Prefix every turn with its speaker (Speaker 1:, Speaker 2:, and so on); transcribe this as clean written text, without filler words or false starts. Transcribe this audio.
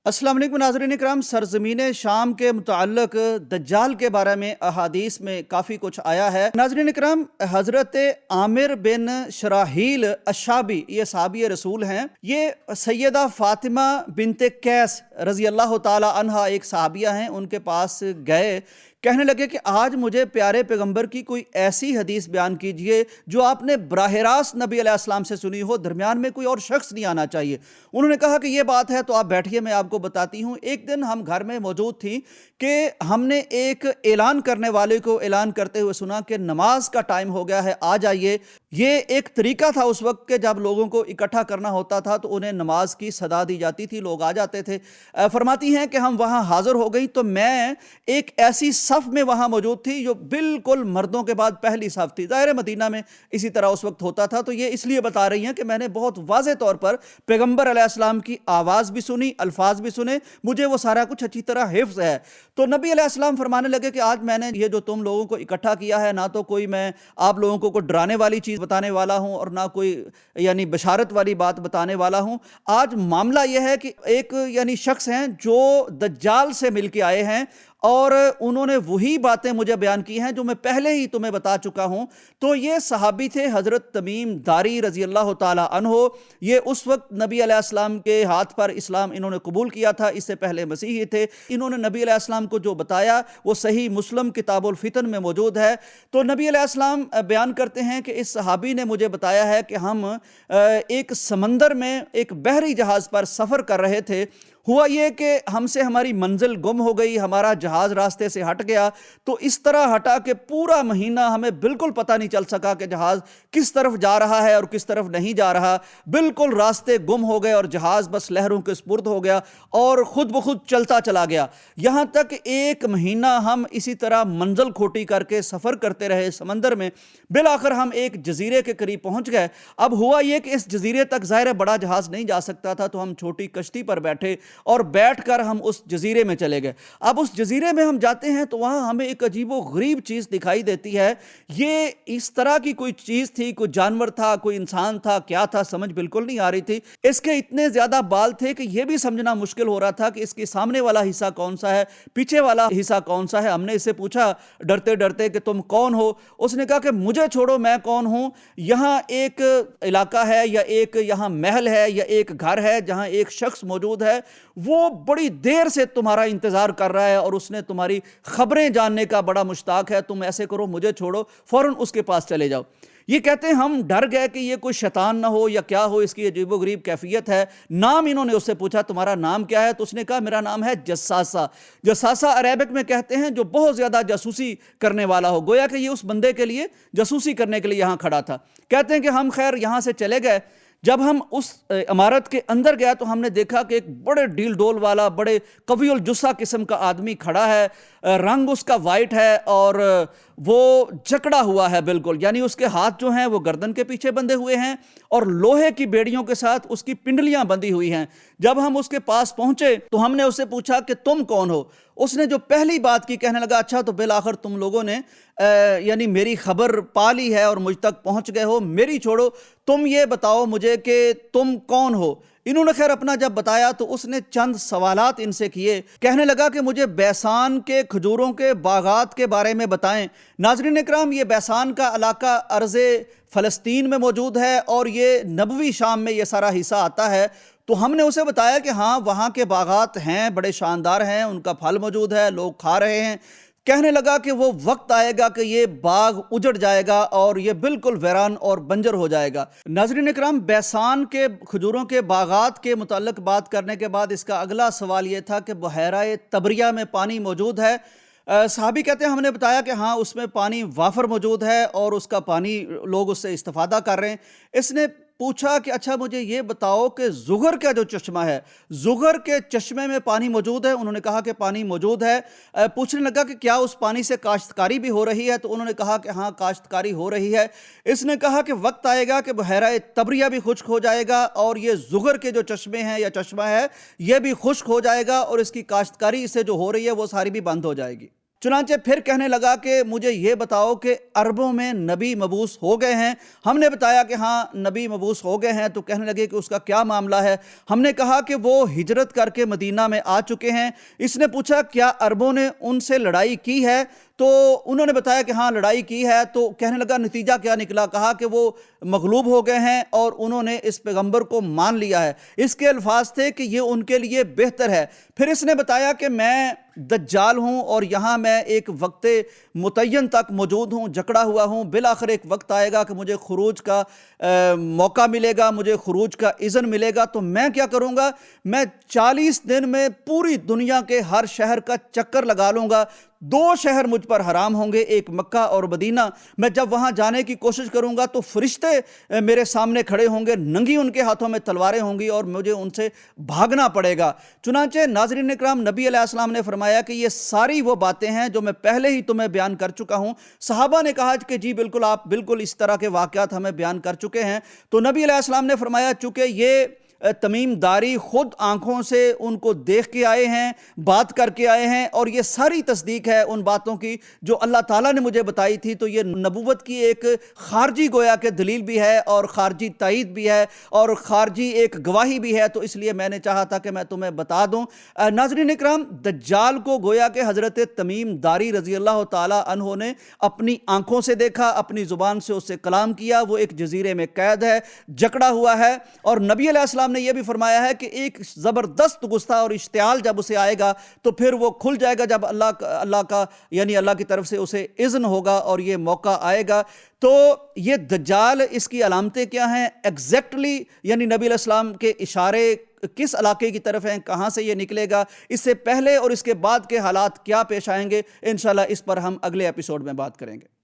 Speaker 1: अस्सलाम वालेकुम नाज़रीन इकराम। सरज़मीन शाम के मुताल्लिक़ दज्जाल के बारे में अहादीस में काफ़ी कुछ आया है। नाज़रीन इकराम, हज़रत आमिर बिन शराहील अश्शाबी, ये सहाबी रसूल हैं। ये सैयदा फ़ातिमा बिनते कैस रज़ी अल्लाह ताला अन्हा एक सहाबिया हैं, उनके पास गए। कहने लगे कि आज मुझे प्यारे पैगंबर की कोई ऐसी हदीस बयान कीजिए जो आपने बराह रास्त नबी अलैहिस्सलाम से सुनी हो, दरमियान में कोई और शख्स नहीं आना चाहिए। उन्होंने कहा कि ये बात है तो आप बैठिए, मैं आपको बताती हूँ। एक दिन हम घर में मौजूद थी कि हमने एक ऐलान करने वाले को ऐलान करते हुए सुना कि नमाज का टाइम हो गया है, आ जाइए। ये एक तरीका था उस वक्त के जब लोगों को इकट्ठा करना होता था तो उन्हें नमाज की सदा दी जाती थी, लोग आ जाते थे। फरमाती हैं कि हम वहाँ हाजिर हो गई तो मैं एक ऐसी सफ़ में वहाँ मौजूद थी जो बिल्कुल मर्दों के बाद पहली सफ़ थी। ज़ाहिर मदीना में इसी तरह उस वक्त होता था। तो ये इसलिए बता रही हैं कि मैंने बहुत वाज़े तौर पर पैगंबर अलैहिस्सलाम की आवाज़ भी सुनी, अल्फाज भी सुने, मुझे वो सारा कुछ अच्छी तरह हिफ्ज़ है। तो नबी अलैहिस्सलाम फरमाने लगे कि आज मैंने ये जो तुम लोगों को इकट्ठा किया है, ना तो कोई मैं आप लोगों को कोई डराने वाली चीज़ बताने वाला हूँ और ना कोई यानी बशारत वाली बात बताने वाला हूँ। आज मामला यह है कि एक यानी शख्स हैं जो दज्जाल से मिल के आए हैं और उन्होंने वही बातें मुझे बयान की हैं जो मैं पहले ही तुम्हें बता चुका हूं। तो ये सहाबी थे हज़रत तमीम दारी रज़ी अल्लाह ताला अन्हो। ये उस वक्त नबी अलैहिस्सलाम के हाथ पर इस्लाम इन्होंने कबूल किया था, इससे पहले मसीही थे। इन्होंने नबी अलैहिस्सलाम को जो बताया वो सही मुस्लिम किताबुल फितन में मौजूद है। तो नबी अलैहिस्सलाम बयान करते हैं कि इस सहाबी ने मुझे बताया है कि हम एक समंदर में एक बहरी जहाज़ पर सफ़र कर रहे थे। हुआ ये कि हमसे हमारी मंजिल गुम हो गई, हमारा जहाज़ रास्ते से हट गया। तो इस तरह हटा कि पूरा महीना हमें बिल्कुल पता नहीं चल सका कि जहाज़ किस तरफ जा रहा है और किस तरफ नहीं जा रहा। बिल्कुल रास्ते गुम हो गए और जहाज़ बस लहरों के सुपुर्द हो गया और ख़ुद ब खुद चलता चला गया। यहाँ तक एक महीना हम इसी तरह मंजिल खोटी करके सफ़र करते रहे समंदर में। बिल आखिर हम एक जजीरे के करीब पहुँच गए। अब हुआ ये कि इस जजीरे तक ज़ाहिर बड़ा जहाज़ नहीं जा सकता था, तो हम छोटी कश्ती पर बैठे और बैठकर हम उस जजीरे में चले गए। अब उस जजीरे में हम जाते हैं तो वहाँ हमें एक अजीबो गरीब चीज़ दिखाई देती है। ये इस तरह की कोई चीज़ थी, कोई जानवर था, कोई इंसान था, क्या था समझ बिल्कुल नहीं आ रही थी। इसके इतने ज़्यादा बाल थे कि यह भी समझना मुश्किल हो रहा था कि इसके सामने वाला हिस्सा कौन सा है, पीछे वाला हिस्सा कौन सा है। हमने इससे पूछा डरते डरते कि तुम कौन हो। उसने कहा कि मुझे छोड़ो, मैं कौन हूँ। यहाँ एक इलाका है या एक यहाँ महल है या एक घर है जहाँ एक शख्स मौजूद है, वो बड़ी देर से तुम्हारा इंतजार कर रहा है और उसने तुम्हारी खबरें जानने का बड़ा मुश्ताक है। तुम ऐसे करो, मुझे छोड़ो, फौरन उसके पास चले जाओ। ये कहते हैं हम डर गए कि ये कोई शैतान ना हो या क्या हो, इसकी अजीबोगरीब कैफियत है। नाम इन्होंने उससे पूछा तुम्हारा नाम क्या है, तो उसने कहा मेरा नाम है जस्सासा। जस्सासा अरेबिक में कहते हैं जो बहुत ज़्यादा जासूसी करने वाला हो। गोया कि ये उस बंदे के लिए जासूसी करने के लिए यहाँ खड़ा था। कहते हैं कि हम खैर यहाँ से चले गए। जब हम उस इमारत के अंदर गया तो हमने देखा कि एक बड़े डील डोल वाला, बड़े कवियुल जुस्सा किस्म का आदमी खड़ा है। रंग उसका वाइट है और वो जकड़ा हुआ है बिल्कुल, यानी उसके हाथ जो हैं वो गर्दन के पीछे बंधे हुए हैं और लोहे की बेड़ियों के साथ उसकी पिंडलियां बंधी हुई हैं। जब हम उसके पास पहुंचे तो हमने उससे पूछा कि तुम कौन हो। उसने जो पहली बात की, कहने लगा अच्छा तो बिल आखिर तुम लोगों ने यानी मेरी खबर पा ली है और मुझ तक पहुंच गए हो। मेरी छोड़ो, तुम ये बताओ मुझे कि तुम कौन हो। इन्होंने खैर अपना जब बताया तो उसने चंद सवालात इनसे किए। कहने लगा कि मुझे बैसान के खजूरों के बागात के बारे में बताएं। नाज़रीन इकराम, ये बैसान का इलाका अर्ज़े फ़लस्तीन में मौजूद है और ये नबवी शाम में ये सारा हिस्सा आता है। तो हमने उसे बताया कि हाँ वहाँ के बागात हैं, बड़े शानदार हैं, उनका फल मौजूद है, लोग खा रहे हैं। कहने लगा कि वो वक्त आएगा कि ये बाग उजड़ जाएगा और ये बिल्कुल वीरान और बंजर हो जाएगा। नाज़रीन इकराम, बैसान के खजूरों के बागात के मुताल्लिक़ बात करने के बाद इसका अगला सवाल ये था कि बहरा तबरिया में पानी मौजूद है। साहबी कहते हैं हमने बताया कि हाँ उसमें पानी वाफर मौजूद है और उसका पानी लोग उससे इस्तेफादा कर रहे हैं। इसने पूछा कि अच्छा मुझे ये बताओ कि ज़ुगर का जो चश्मा है, ज़ुगर के चश्मे में पानी मौजूद है। उन्होंने कहा कि पानी मौजूद है। पूछने लगा कि क्या उस पानी से काश्तकारी भी हो रही है, तो उन्होंने कहा कि हाँ काश्तकारी हो रही है। इसने कहा कि वक्त आएगा कि बहरा तबरिया भी खुश्क हो जाएगा और ये ज़ुगर के जो चश्मे हैं या चश्मा है ये भी खुश्क हो जाएगा और इसकी काश्तकारी इससे जो हो रही है वो सारी भी बंद हो जाएगी। चुनांचे फिर कहने लगा कि मुझे ये बताओ कि अरबों में नबी मबूस हो गए हैं। हमने बताया कि हाँ नबी मबूस हो गए हैं। तो कहने लगे कि उसका क्या मामला है। हमने कहा कि वो हिजरत करके मदीना में आ चुके हैं। इसने पूछा क्या अरबों ने उनसे लड़ाई की है, तो उन्होंने बताया कि हाँ लड़ाई की है। तो कहने लगा नतीजा क्या निकला, कहा कि वो मगलूब हो गए हैं और उन्होंने इस पैगंबर को मान लिया है। इसके अल्फाज थे कि ये उनके लिए बेहतर है। फिर इसने बताया कि मैं दज्जाल हूँ और यहाँ मैं एक वक्त मुतय्यन तक मौजूद हूँ, जकड़ा हुआ हूँ। बिल आखिर एक वक्त आएगा कि मुझे खुरूज का मौका मिलेगा, मुझे खुरूज का इज़्न मिलेगा। तो मैं क्या करूँगा, मैं 40 दिन में पूरी दुनिया के हर शहर का चक्कर लगा लूँगा। 2 शहर मुझ पर हराम होंगे, एक मक्का और मदीना। मैं जब वहाँ जाने की कोशिश करूँगा तो फरिश्ते मेरे सामने खड़े होंगे, नंगी उनके हाथों में तलवारें होंगी और मुझे उनसे भागना पड़ेगा। चुनांचे नाज़रीन इकराम, नबी अलैहिस्सलाम ने फरमाया कि ये सारी वो बातें हैं जो मैं पहले ही तुम्हें बयान कर चुका हूँ। सहाबा ने कहा कि जी बिल्कुल, आप बिल्कुल इस तरह के वाक़यात हमें बयान कर चुके हैं। तो नबी अलैहिस्सलाम ने फरमाया चूँकि ये तमीम दारी खुद आंखों से उनको देख के आए हैं, बात करके आए हैं, और ये सारी तस्दीक है उन बातों की जो अल्लाह ताला ने मुझे बताई थी। तो ये नबूवत की एक खारजी गोया के दलील भी है और खारजी तायीद भी है और खारजी एक गवाही भी है। तो इसलिए मैंने चाहा था कि मैं तुम्हें बता दूं। नाज़रीन इकराम, दज्जाल को गोया के हज़रत तमीम दारी रज़ी अल्लाह ताला अन्हो ने अपनी आंखों से देखा, अपनी ज़ुबान से उससे कलाम किया। वो एक जजीरे में कैद है, जकड़ा हुआ है। और नबी अलैहिस्सलाम ने यह भी फरमाया है कि एक ज़बरदस्त गुस्सा और इश्तियाल जब उसे आएगा तो फिर वो खुल जाएगा जब अल्लाह का यानी अल्लाह की तरफ से उसे इज़्न होगा और ये मौका आएगा। तो ये दज्जाल, इसकी अलामतें क्या हैं एग्जैक्टली, यानी नबी अलैहिस्सलाम के इशारे किस इलाके की तरफ हैं, कहाँ से ये निकलेगा, इससे पहले और इसके बाद के हालात क्या पेश आएंगे, इंशाल्लाह इस पर हम अगले एपिसोड में बात करेंगे।